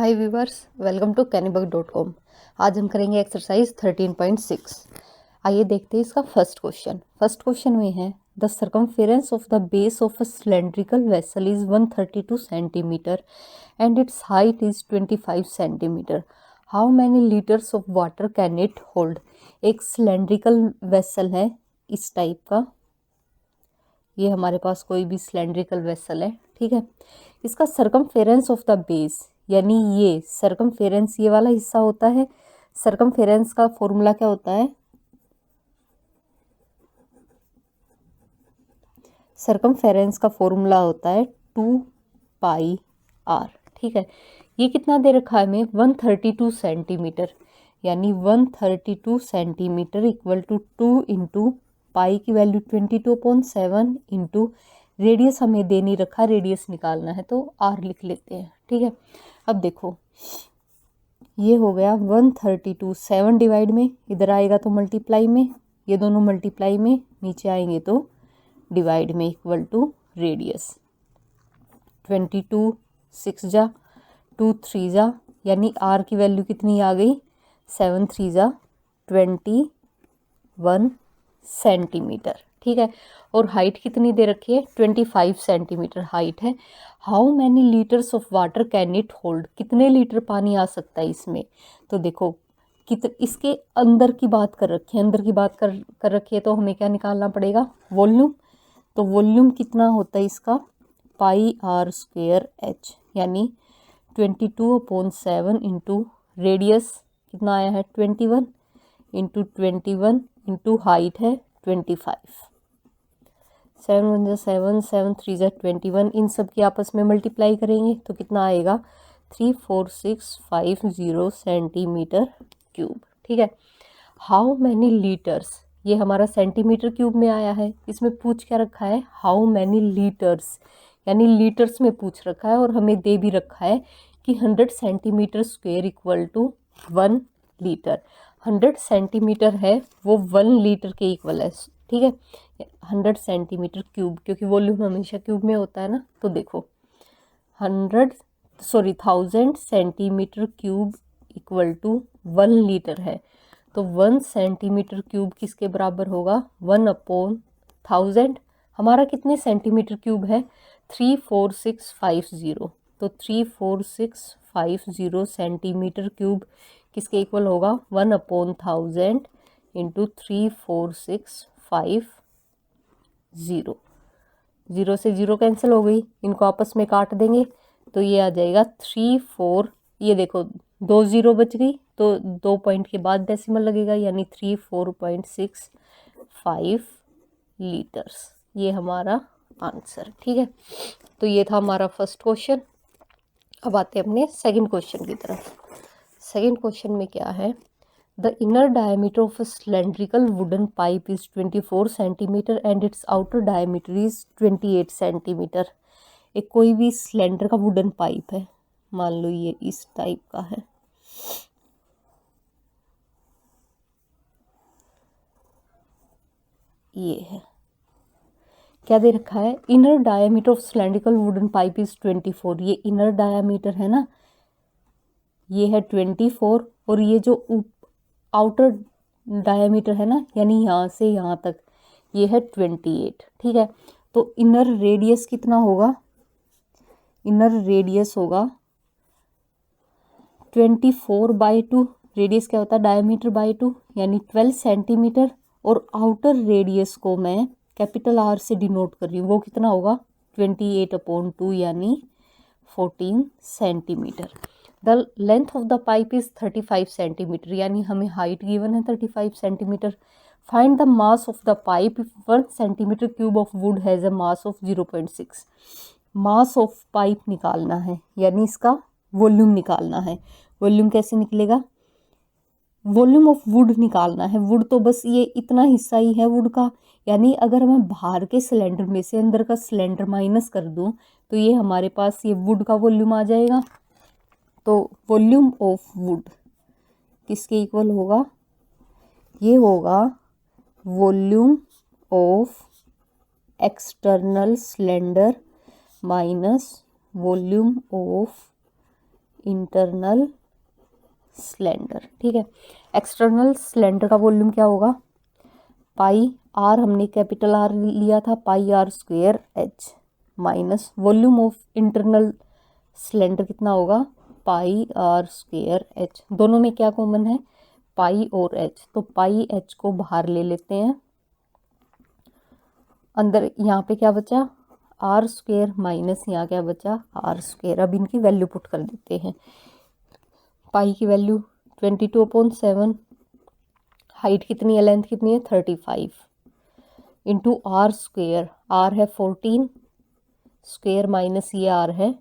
Hi viewers, welcome to cannybuck.com। आज हम करेंगे एक्सरसाइज 13.6। आइए देखते हैं इसका फर्स्ट क्वेश्चन में है the circumference of the base of a cylindrical vessel is 132 centimetre and its height is 25 centimetre. How many litres of water can it hold. एक सिलेंड्रिकल वेसल है इस टाइप का, ये हमारे पास कोई भी सिलेंड्रिकल वेसल है, ठीक है। इसका सर्कमफेरेंस ऑफ द बेस, यानी ये सर्कमफेरेंस ये वाला हिस्सा होता है। सर्कमफेरेंस का फॉर्मूला क्या होता है? सर्कमफेरेंस का फॉर्मूला होता है 2πr, ठीक है। ये कितना दे रखा है हमें? 132 सेंटीमीटर, यानी 132 centimetre equal to 2 into pi की वैल्यू 22.7 इंटू रेडियस हमें दे नहीं रखा, रेडियस निकालना है तो r लिख लेते हैं, ठीक है। अब देखो ये हो गया 132, 7 डिवाइड में, इधर आएगा तो मल्टीप्लाई में, ये दोनों मल्टीप्लाई में, नीचे आएंगे तो डिवाइड में, इक्वल टू रेडियस 22 6 जा 2 3 जा, यानी r की वैल्यू कितनी आ गई? 7 3 जा 21 सेंटीमीटर, ठीक है। और हाइट कितनी दे रखी है? 25 सेंटीमीटर हाइट है। How many litres of water can it hold, कितने लीटर पानी आ सकता है इसमें? तो देखो इसके अंदर की बात कर रखी है, अंदर की बात कर रखी है, तो हमें क्या निकालना पड़ेगा? वॉल्यूम। तो वॉल्यूम कितना होता है इसका? πr² h, यानी 22/7 इंटू रेडियस कितना आया है? 21 इंटू 21 इंटू हाइट है 25। 7 1 जा 7, 7 3 जा 21, इन सब की आपस में मल्टीप्लाई करेंगे तो कितना आएगा? 34650 सेंटीमीटर क्यूब, ठीक है। हाउ मैनी लीटर्स, ये हमारा सेंटीमीटर क्यूब में आया है, इसमें पूछ क्या रखा है? हाउ मैनी लीटर्स, यानी लीटर्स में पूछ रखा है, और हमें दे भी रखा है कि 100 centimetre square equal to 1 litre. 100 centimetre है वो 1 लीटर के इक्वल है, ठीक है। 100 सेंटीमीटर क्यूब, क्योंकि वॉल्यूम हमेशा क्यूब में होता है ना, तो देखो 1000 centimetre cube equal to 1 litre है, तो 1 सेंटीमीटर क्यूब किसके बराबर होगा? 1/1000। हमारा कितने सेंटीमीटर क्यूब है? 34650, तो 34650 सेंटीमीटर क्यूब किसके इक्वल होगा? 1/1000 इंटू 34650। 0 से 0 कैंसिल हो गई, इनको आपस में काट देंगे तो ये आ जाएगा 34। ये देखो 2 0 बच गई, तो 2 पॉइंट के बाद डेसिमल लगेगा, यानी 34.65 लीटर्स। ये हमारा आंसर, ठीक है। तो ये था हमारा फर्स्ट क्वेश्चन। अब आते हैं अपने सेकंड क्वेश्चन की तरफ। सेकंड क्वेश्चन में क्या है? The inner diameter of a cylindrical wooden pipe is 24 centimeter and its outer diameter is 28 centimeter। एक कोई भी सिलेंडर का वुडन पाइप है, मान लो ये इस टाइप का है, ये है, क्या दे रखा है? Inner diameter of cylindrical wooden pipe is 24। ये इनर डायमीटर है ना, ये है 24, और ये जो आउटर डायमीटर है ना, यानी यहाँ से यहाँ तक, ये है 28, ठीक है। तो इनर रेडियस कितना होगा? इनर रेडियस होगा 24/2। रेडियस क्या होता है? डायमीटर बाई 2, यानी 12 सेंटीमीटर। और आउटर रेडियस को मैं कैपिटल R से डिनोट कर रही हूँ, वो कितना होगा? 28/2, यानी 14 centimetre. The length of the pipe is 35 centimetre, यानी हमें हाइट गिवन है 35 centimetre. Find the mass of the pipe if 1 centimetre cube of would has a mass of 0.6। Mass of pipe निकालना है, यानी इसका वॉल्यूम निकालना है। वॉल्यूम कैसे निकलेगा? वॉल्यूम ऑफ वुड निकालना है। वुड तो बस ये इतना हिस्सा ही है वुड का, यानी अगर मैं बाहर के सिलेंडर में से अंदर का सिलेंडर माइनस कर दूं तो ये हमारे पास ये वुड का वॉल्यूम आ जाएगा। तो वॉल्यूम ऑफ वुड किसके इक्वल होगा? ये होगा volume of external cylinder minus volume of internal cylinder, ठीक है। एक्सटर्नल सिलेंडर का वॉल्यूम क्या होगा, पाई आर, हमने कैपिटल आर लिया था, pi R square H, minus volume of internal cylinder कितना होगा, पाई आर स्क्वेयर एच। दोनों में क्या कॉमन है, पाई और एच, तो पाई एच को बाहर ले लेते हैं, अंदर यहाँ पे क्या बचा, आर स्क्वेयर, माइनस यहाँ क्या बचा, आर स्क्वेयर। अब इनकी वैल्यू पुट कर देते हैं, पाई की वैल्यू 22/7, हाइट कितनी है, लेंथ कितनी है 35, इंटू आर स्क्वेयर, आर है 14 स्क्वेयर माइनस ये आर है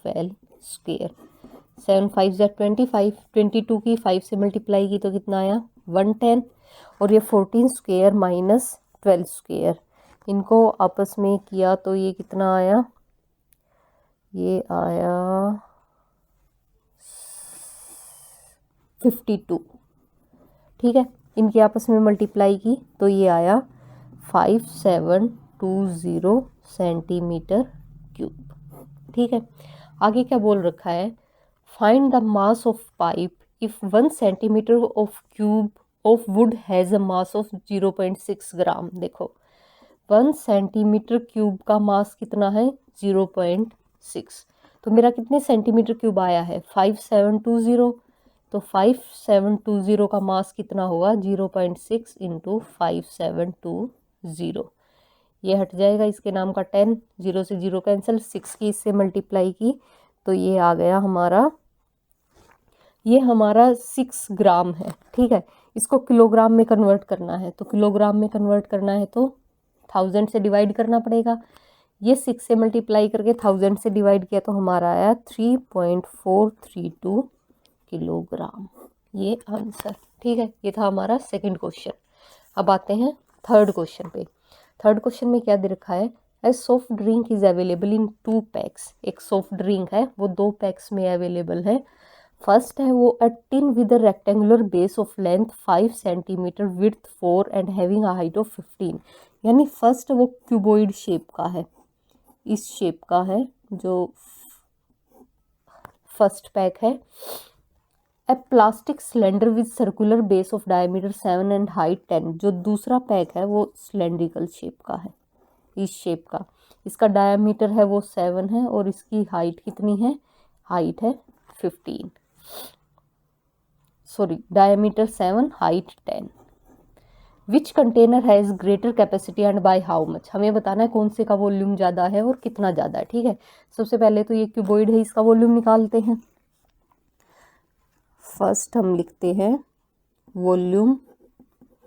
12 स्क्वेयर, 7 5 जा 25, 22 की 5 से मल्टीप्लाई की तो कितना आया 110, और ये 14 स्क्वेयर माइनस 12 स्क्वेयर, इनको आपस में किया तो ये कितना आया, ये आया 52, ठीक है। इनकी आपस में मल्टीप्लाई की तो ये आया 5720 सेंटीमीटर क्यूब, ठीक है। आगे क्या बोल रखा है, find the mass of pipe if 1 centimetre of cube of would has a mass of 0.6 ग्राम। देखो 1 सेंटीमीटर क्यूब का मास कितना है 0.6, तो मेरा कितने सेंटीमीटर क्यूब आया है 5720, तो 5720 का मास कितना होगा 0.6 इंटू 5720, ये हट जाएगा, इसके नाम का 10, 0 से 0 कैंसिल, 6 की इससे मल्टीप्लाई की तो ये आ गया हमारा, ये हमारा 6 ग्राम है, ठीक है। इसको किलोग्राम में कन्वर्ट करना है, तो किलोग्राम में कन्वर्ट करना है तो 1000 से डिवाइड करना पड़ेगा, ये 6 से मल्टीप्लाई करके 1000 से डिवाइड किया तो हमारा आया 3.432 किलोग्राम, ये आंसर, ठीक है। ये था हमारा सेकंड क्वेश्चन। अब आते हैं थर्ड क्वेश्चन पे। थर्ड क्वेश्चन में क्या दे रखा है, ए soft drink is available in 2 PACS, एक सॉफ्ट ड्रिंक है वो 2 पैक्स में अवेलेबल है। फर्स्ट है वो a tin with a rectangular base of length 5 centimetre, width 4 and having a height of 15, यानी फर्स्ट वो क्यूबॉइड शेप का है, इस शेप का है जो फर्स्ट पैक है। A plastic cylinder with circular base of diameter 7 and height 10, जो दूसरा पैक है वो सिलेंड्रिकल शेप का है, इस शेप का, इसका डायमीटर है वो 7 है और इसकी हाइट कितनी है, हाइट है 15, sorry diameter 7 height 10। Which container has greater capacity and by how much, हमें बताना है कौन से का वॉल्यूम ज़्यादा है और कितना ज़्यादा है, ठीक है। सबसे पहले तो ये क्यूबॉइड है, इसका वॉल्यूम निकालते हैं। फर्स्ट हम लिखते हैं volume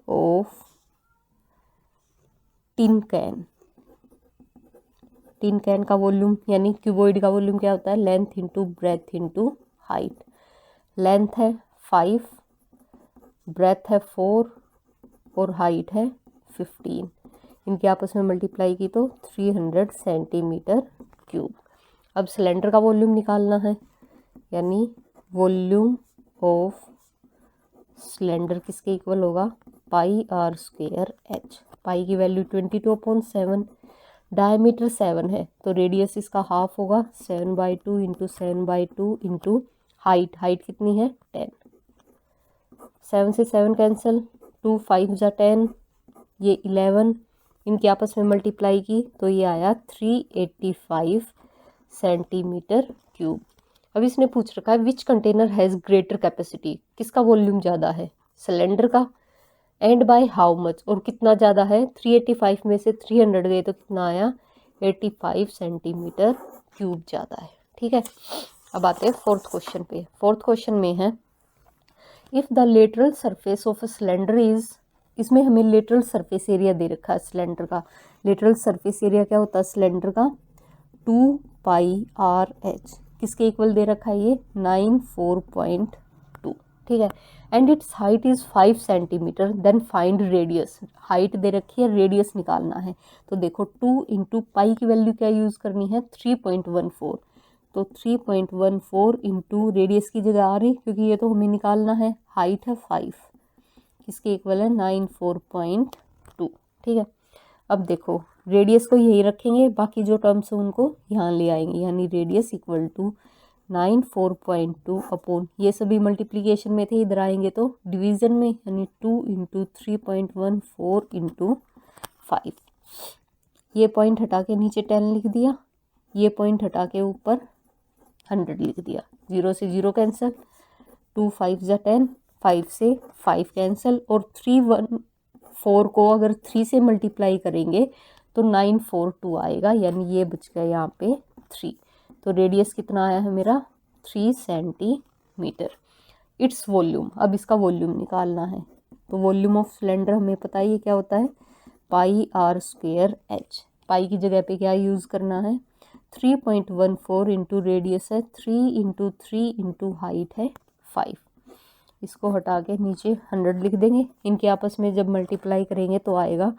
of tin can, tin can का वॉल्यूम यानी क्यूबॉइड का वॉल्यूम क्या होता है, length into breadth into height. Length है 5, ब्रेथ है 4 और हाइट है 15, इनके आपस में मल्टीप्लाई की तो 300 सेंटीमीटर क्यूब। अब सिलेंडर का वॉल्यूम निकालना है, यानी वॉल्यूम ऑफ सिलेंडर किसके इक्वल होगा, पाई आर स्क्वेयर एच। पाई की वैल्यू 22/7, डायमीटर 7 है तो रेडियस इसका हाफ होगा, 7/2 इंटू 7/2 इंटू हाइट, हाइट कितनी है 10, 7 से 7 कैंसिल, 2 5 जा 10, ये 11, इनके आपस में मल्टीप्लाई की तो ये आया 385 सेंटीमीटर क्यूब। अब इसने पूछ रखा है विच कंटेनर हैज़ ग्रेटर कैपेसिटी, किसका वॉल्यूम ज़्यादा है, सिलेंडर का, एंड बाय हाउ मच, और कितना ज़्यादा है, 385 में से 300 गए तो कितना आया 85 सेंटीमीटर क्यूब ज़्यादा है, ठीक है। अब आते हैं फोर्थ क्वेश्चन पे। फोर्थ क्वेश्चन में है if the lateral surface of a cylinder is, इसमें हमें लेटरल सरफेस एरिया दे रखा है सिलेंडर का। लेटरल सरफेस एरिया क्या होता है सिलेंडर का, 2 पाई आर एच, किसके इक्वल दे रखा है ये 94.2, ठीक है। And its height is 5 centimetre, then find radius, height दे रखी है, रेडियस निकालना है। तो देखो 2 इंटू पाई की वैल्यू क्या यूज़ करनी है 3.14, तो 3.14 इंटू रेडियस की जगह आ रही, क्योंकि ये तो हमें निकालना है, हाइट है 5, किसके इक्वल है 94.2, ठीक है। अब देखो रेडियस को यही रखेंगे, बाकी जो टर्म्स हैं उनको यहाँ ले आएंगे, यानी रेडियस इक्वल टू 94.2 अपॉन, ये सभी मल्टीप्लिकेशन में थे, इधर आएंगे तो डिवीज़न में, यानी 2 इंटू 3.14 इंटू 5। ये पॉइंट हटा के नीचे 10 लिख दिया, ये पॉइंट हटा के ऊपर 100 लिख दिया। 0 से 0 कैंसिल, 2 5 जा 10, 5 से 5 कैंसिल, और 314 को अगर 3 से मल्टीप्लाई करेंगे तो 942 आएगा, यानी ये बच गया यहाँ पे 3। तो रेडियस कितना आया है मेरा, 3 सेंटीमीटर। इट्स वॉल्यूम, अब इसका वॉल्यूम निकालना है। तो वॉल्यूम ऑफ सिलेंडर हमें पता ही क्या होता है, पाई आर स्क्वेयर एच। पाई की जगह पे क्या यूज़ करना है, 3.14 इंटू रेडियस है 3 इंटू 3 इंटू हाइट है 5। इसको हटा के नीचे 100 लिख देंगे, इनके आपस में जब मल्टीप्लाई करेंगे तो आएगा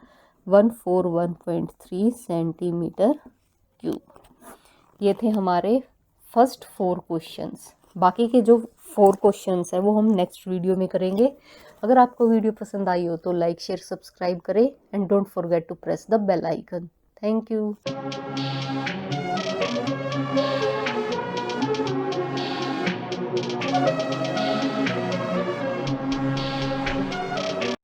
141.3 सेंटीमीटर क्यूब। ये थे हमारे फर्स्ट 4 क्वेश्चंस। बाकी के जो 4 क्वेश्चंस है वो हम नेक्स्ट वीडियो में करेंगे। अगर आपको वीडियो पसंद आई हो तो लाइक शेयर सब्सक्राइब करें and don't forget to press the bell icon. Thank you.